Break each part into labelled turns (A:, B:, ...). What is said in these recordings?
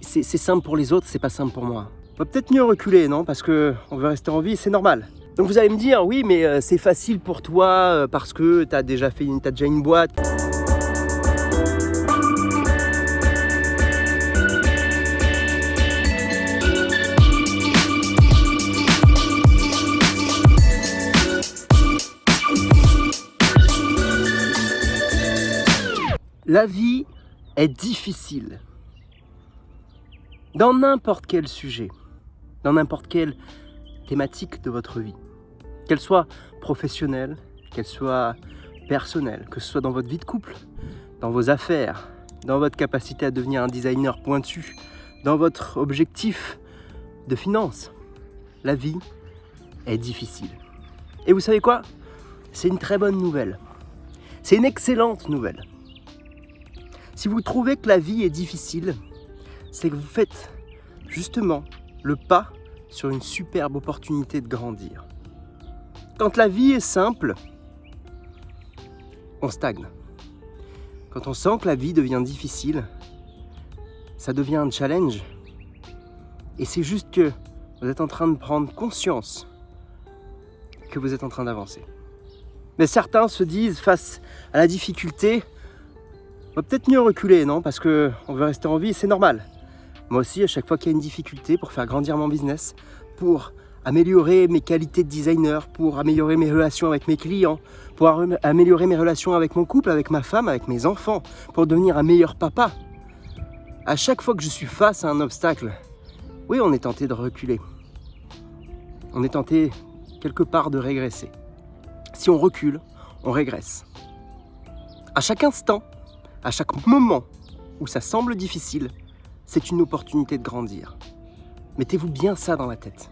A: c'est simple pour les autres, c'est pas simple pour moi. On va peut-être mieux reculer, non? Parce qu'on veut rester en vie, c'est normal. Donc vous allez me dire, oui, mais c'est facile pour toi parce que t'as déjà une boîte. La vie est difficile. Dans n'importe quel sujet, dans n'importe quelle thématique de votre vie, qu'elle soit professionnelle, qu'elle soit personnelle, que ce soit dans votre vie de couple, dans vos affaires, dans votre capacité à devenir un designer pointu, dans votre objectif de finance, la vie est difficile. Et vous savez quoi? C'est une très bonne nouvelle. C'est une excellente nouvelle. Si vous trouvez que la vie est difficile, c'est que vous faites justement le pas sur une superbe opportunité de grandir. Quand la vie est simple, on stagne. Quand on sent que la vie devient difficile, ça devient un challenge. Et c'est juste que vous êtes en train de prendre conscience que vous êtes en train d'avancer. Mais certains se disent face à la difficulté, on va peut-être mieux reculer, non? Parce qu'on veut rester en vie, c'est normal. Moi aussi, à chaque fois qu'il y a une difficulté pour faire grandir mon business, pour améliorer mes qualités de designer, pour améliorer mes relations avec mes clients, pour améliorer mes relations avec mon couple, avec ma femme, avec mes enfants, pour devenir un meilleur papa. À chaque fois que je suis face à un obstacle, oui, on est tenté de reculer. On est tenté quelque part de régresser. Si on recule, on régresse. À chaque instant, à chaque moment où ça semble difficile, c'est une opportunité de grandir. Mettez-vous bien ça dans la tête.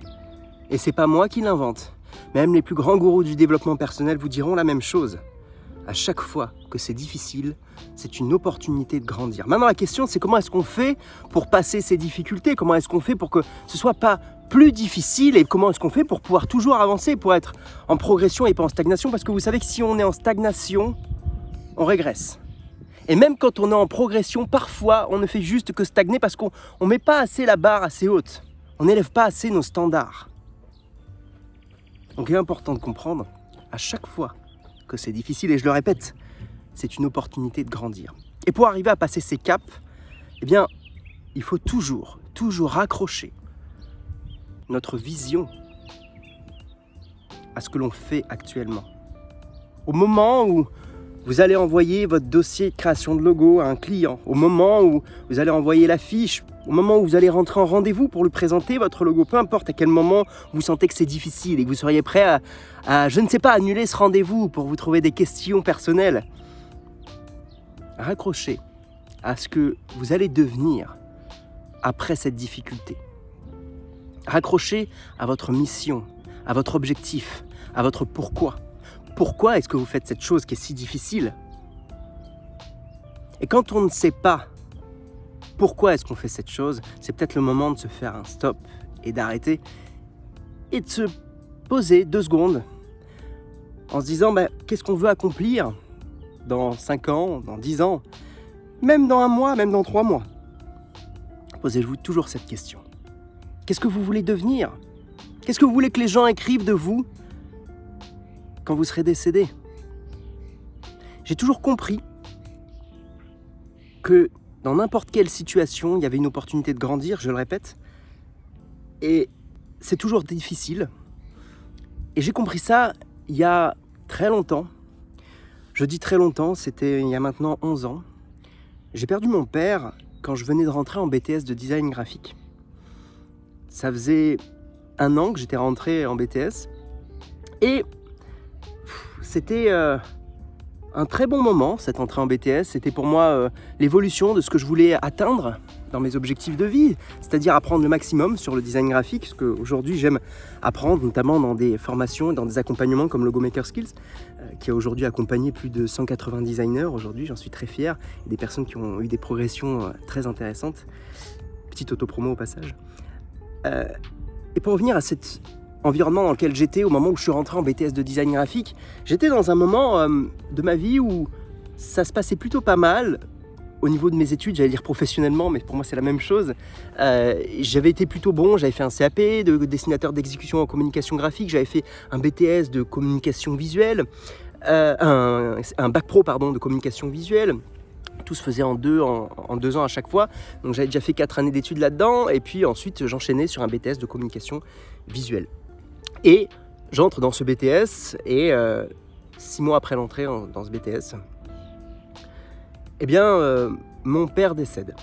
A: Et c'est pas moi qui l'invente. Même les plus grands gourous du développement personnel vous diront la même chose. À chaque fois que c'est difficile, c'est une opportunité de grandir. Maintenant, la question, c'est comment est-ce qu'on fait pour passer ces difficultés? Comment est-ce qu'on fait pour que ce soit pas plus difficile? Et comment est-ce qu'on fait pour pouvoir toujours avancer, pour être en progression et pas en stagnation? Parce que vous savez que si on est en stagnation, on régresse. Et même quand on est en progression, parfois, on ne fait juste que stagner parce qu'on ne met pas assez la barre assez haute. On n'élève pas assez nos standards. Donc il est important de comprendre, à chaque fois que c'est difficile, et je le répète, c'est une opportunité de grandir. Et pour arriver à passer ces caps, eh bien, il faut toujours raccrocher notre vision à ce que l'on fait actuellement. Au moment où vous allez envoyer votre dossier de création de logo à un client, au moment où vous allez envoyer la fiche, au moment où vous allez rentrer en rendez-vous pour lui présenter votre logo, peu importe à quel moment vous sentez que c'est difficile et que vous seriez prêt à je ne sais pas, annuler ce rendez-vous pour vous trouver des questions personnelles. Raccrochez à ce que vous allez devenir après cette difficulté. Raccrochez à votre mission, à votre objectif, à votre pourquoi. Pourquoi est-ce que vous faites cette chose qui est si difficile? Et quand on ne sait pas pourquoi est-ce qu'on fait cette chose, c'est peut-être le moment de se faire un stop et d'arrêter et de se poser 2 secondes en se disant qu'est-ce qu'on veut accomplir dans 5 ans, dans 10 ans, même dans 1 mois, même dans 3 mois. Posez-vous toujours cette question. Qu'est-ce que vous voulez devenir? Qu'est-ce que vous voulez que les gens écrivent de vous quand vous serez décédé? J'ai toujours compris que dans n'importe quelle situation, il y avait une opportunité de grandir, je le répète. Et c'est toujours difficile. Et j'ai compris ça il y a très longtemps. Je dis très longtemps, c'était il y a maintenant 11 ans. J'ai perdu mon père quand je venais de rentrer en BTS de design graphique. Ça faisait 1 an que j'étais rentré en BTS. Et c'était un très bon moment, cette entrée en BTS. C'était pour moi l'évolution de ce que je voulais atteindre dans mes objectifs de vie, c'est-à-dire apprendre le maximum sur le design graphique, ce qu'aujourd'hui j'aime apprendre, notamment dans des formations, dans des accompagnements comme Logo Maker Skills, qui a aujourd'hui accompagné plus de 180 designers. Aujourd'hui, j'en suis très fier, et des personnes qui ont eu des progressions très intéressantes. Petite auto-promo au passage. Et pour revenir à cet environnement dans lequel j'étais au moment où je suis rentré en BTS de design graphique, j'étais dans un moment de ma vie où ça se passait plutôt pas mal, au niveau de mes études, j'allais dire professionnellement, mais pour moi c'est la même chose. J'avais été plutôt bon, j'avais fait un CAP de dessinateur d'exécution en communication graphique, j'avais fait un BTS de communication visuelle, un bac pro de communication visuelle. Tout se faisait en deux ans à chaque fois. Donc j'avais déjà fait 4 années d'études là-dedans, et puis ensuite j'enchaînais sur un BTS de communication visuelle. Et j'entre dans ce BTS, et 6 mois après l'entrée dans ce BTS, eh bien, mon père décède.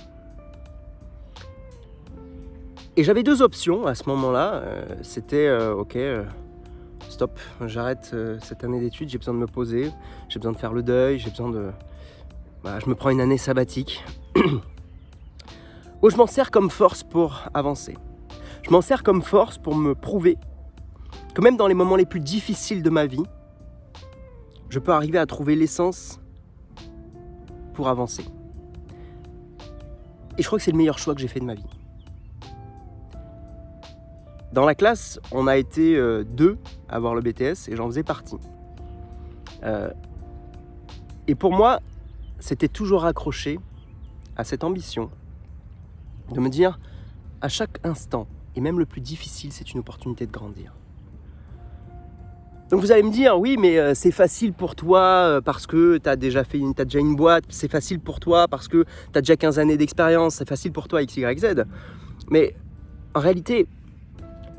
A: Et j'avais 2 options à ce moment-là. C'était ok, stop, j'arrête cette année d'études, j'ai besoin de me poser, j'ai besoin de faire le deuil, j'ai besoin de... je me prends une année sabbatique où je m'en sers comme force pour avancer. Je m'en sers comme force pour me prouver que même dans les moments les plus difficiles de ma vie, je peux arriver à trouver l'essence pour avancer. Et je crois que c'est le meilleur choix que j'ai fait de ma vie. Dans la classe, on a été 2 à avoir le BTS et j'en faisais partie. Et pour moi, c'était toujours accroché à cette ambition de me dire à chaque instant, et même le plus difficile, c'est une opportunité de grandir. Donc vous allez me dire, oui, mais c'est facile pour toi parce que tu as déjà une boîte, c'est facile pour toi parce que tu as déjà 15 années d'expérience, c'est facile pour toi X, Y, Z. Mais en réalité,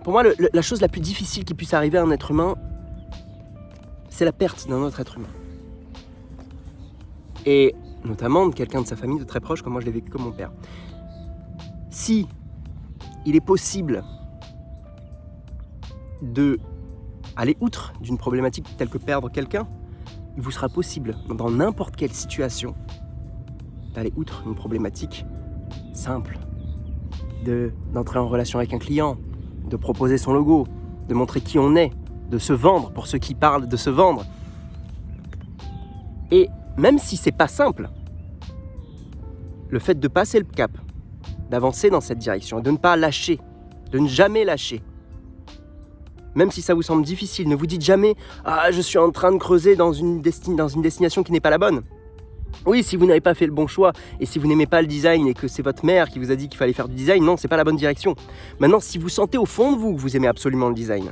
A: pour moi, la chose la plus difficile qui puisse arriver à un être humain, c'est la perte d'un autre être humain. Et notamment de quelqu'un de sa famille, de très proche, comme moi je l'ai vécu comme mon père. Si il est possible de aller outre d'une problématique telle que perdre quelqu'un, il vous sera possible, dans n'importe quelle situation, d'aller outre une problématique simple, d'entrer en relation avec un client, de proposer son logo, de montrer qui on est, de se vendre pour ceux qui parlent de se vendre. Et même si c'est pas simple, le fait de passer le cap, d'avancer dans cette direction, de ne pas lâcher, de ne jamais lâcher, même si ça vous semble difficile, ne vous dites jamais « Ah, je suis en train de creuser dans une destination qui n'est pas la bonne ». Oui, si vous n'avez pas fait le bon choix et si vous n'aimez pas le design et que c'est votre mère qui vous a dit qu'il fallait faire du design, non, c'est pas la bonne direction. Maintenant, si vous sentez au fond de vous que vous aimez absolument le design,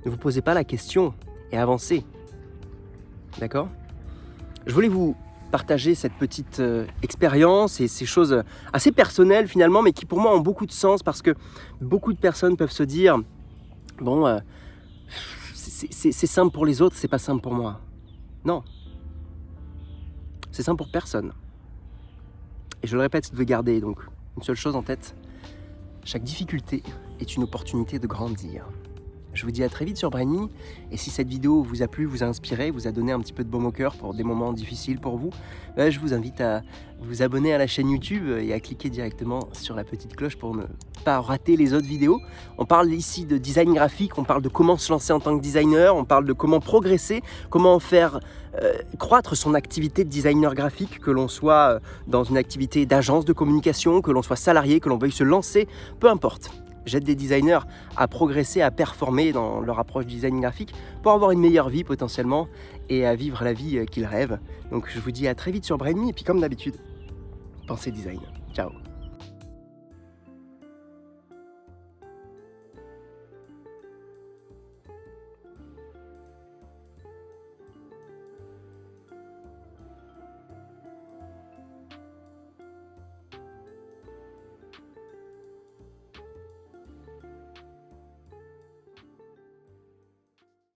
A: ne vous posez pas la question et avancez. D'accord ? Je voulais vous partager cette petite expérience et ces choses assez personnelles finalement, mais qui pour moi ont beaucoup de sens parce que beaucoup de personnes peuvent se dire « Bon, c'est simple pour les autres, c'est pas simple pour moi. » Non. C'est simple pour personne. Et je le répète, vous devez garder donc une seule chose en tête. Chaque difficulté est une opportunité de grandir. Je vous dis à très vite sur Brainy, et si cette vidéo vous a plu, vous a inspiré, vous a donné un petit peu de baume au cœur pour des moments difficiles pour vous, je vous invite à vous abonner à la chaîne YouTube et à cliquer directement sur la petite cloche pour ne pas rater les autres vidéos. On parle ici de design graphique, on parle de comment se lancer en tant que designer, on parle de comment progresser, comment faire croître son activité de designer graphique, que l'on soit dans une activité d'agence de communication, que l'on soit salarié, que l'on veuille se lancer, peu importe. J'aide des designers à progresser, à performer dans leur approche design graphique pour avoir une meilleure vie potentiellement et à vivre la vie qu'ils rêvent. Donc je vous dis à très vite sur Brainy et puis comme d'habitude, pensez design. Ciao.